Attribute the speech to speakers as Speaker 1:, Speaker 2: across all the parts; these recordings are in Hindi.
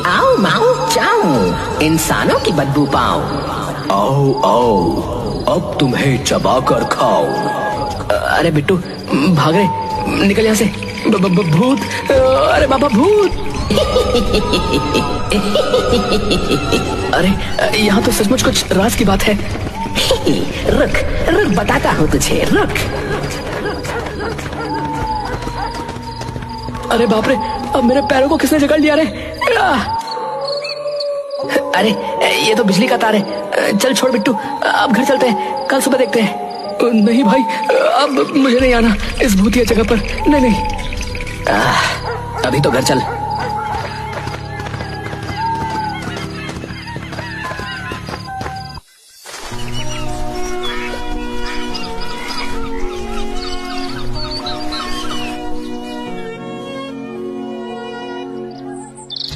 Speaker 1: आओ माओ चाओ, इंसानों की बदबू पाओ।
Speaker 2: आओ आओ, अब तुम्हें चबा कर खाओ।
Speaker 3: अरे बिट्टू भाग रहे, निकल यहाँ से। भूत, अरे बाबा भूत। अरे यहाँ तो सचमुच कुछ राज की बात है।
Speaker 1: रुक रुक बताता हूँ तुझे, रुक।
Speaker 3: अरे बाप रे, अब मेरे पैरों को किसने जकड़ लिया रे? अरे ये तो बिजली का तार है। चल छोड़ बिट्टू, अब घर चलते हैं, कल सुबह देखते हैं। नहीं भाई, अब मुझे नहीं आना इस भूतिया जगह पर। नहीं नहीं, अभी तो घर चल।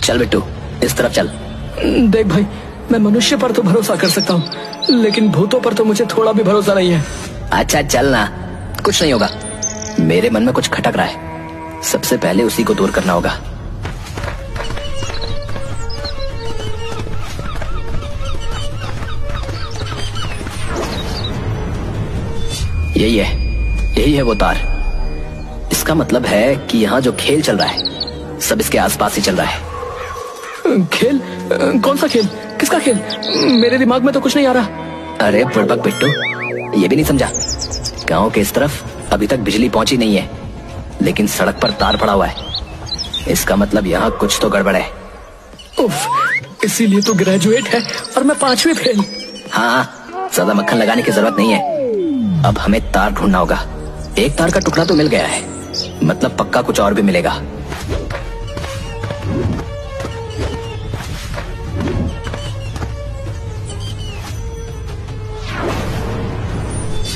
Speaker 3: चल बिट्टू, इस तरफ चल। देख भाई, मैं मनुष्य पर तो भरोसा कर सकता हूँ, लेकिन भूतों पर तो मुझे थोड़ा भी भरोसा नहीं है।
Speaker 2: अच्छा चल ना, कुछ नहीं होगा। मेरे मन में कुछ खटक रहा है, सबसे पहले उसी को दूर करना होगा। यही है वो तार। इसका मतलब है कि यहाँ जो खेल चल रहा है सब इसके आसपास ही चल रहा है।
Speaker 3: खेल? कौन सा खेल? किसका खेल? मेरे दिमाग में तो कुछ नहीं आ रहा।
Speaker 2: अरे बुड़बक बिट्टू, ये भी नहीं समझा? गांव के इस तरफ अभी तक बिजली पहुंची नहीं है, लेकिन सड़क पर तार पड़ा हुआ है। इसका मतलब यहाँ कुछ तो गड़बड़ है।
Speaker 3: उफ, इसीलिए तो ग्रेजुएट है और मैं 5वीं फेल।
Speaker 2: हाँ, ज्यादा मक्खन लगाने की जरूरत नहीं है। अब हमें तार ढूंढना होगा। एक तार का टुकड़ा तो मिल गया है, मतलब पक्का कुछ और भी मिलेगा।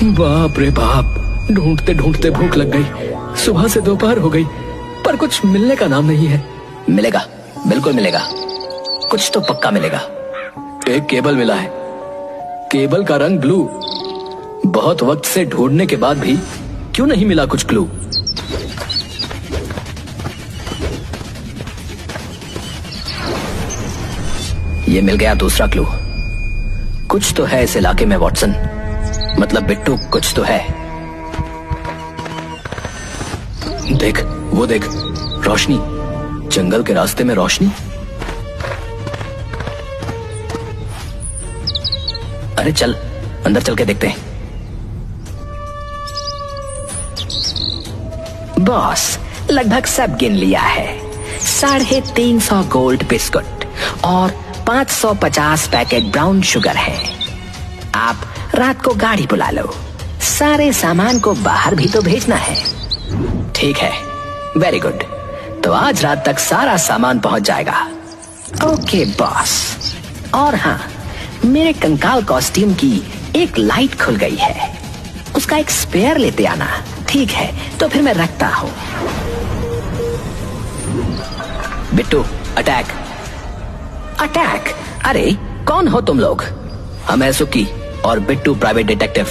Speaker 3: बाप रे बाप, ढूंढते ढूंढते भूख लग गई। सुबह से दोपहर हो गई, पर कुछ मिलने का नाम नहीं है।
Speaker 2: मिलेगा, बिल्कुल मिलेगा, कुछ तो पक्का मिलेगा।
Speaker 3: एक केबल मिला है, केबल का रंग ब्लू। बहुत वक्त से ढूंढने के बाद भी क्यों नहीं मिला कुछ क्लू?
Speaker 2: ये मिल गया दूसरा क्लू। कुछ तो है इस इलाके में वॉटसन, मतलब बिट्टू, कुछ तो है।
Speaker 3: देख, वो देख, रोशनी, जंगल के रास्ते में रोशनी।
Speaker 2: अरे चल, अंदर चल के देखते हैं।
Speaker 1: बॉस, लगभग सब गिन लिया है। 350 गोल्ड बिस्कुट और 550 पैकेट ब्राउन शुगर है। आप रात को गाड़ी बुला लो, सारे सामान को बाहर भी तो भेजना है।
Speaker 2: ठीक है, वेरी गुड। तो आज रात तक सारा सामान पहुंच जाएगा।
Speaker 1: Okay boss. और हाँ, मेरे कंकाल कॉस्ट्यूम की एक लाइट खुल गई है, उसका एक स्पेयर लेते आना। ठीक है, तो फिर मैं रखता हूँ।
Speaker 2: बिट्टू, अटैक।
Speaker 1: अटैक?
Speaker 2: अरे कौन हो तुम लोग? हम हैं सुक्की और बिट्टू प्राइवेट डिटेक्टिव।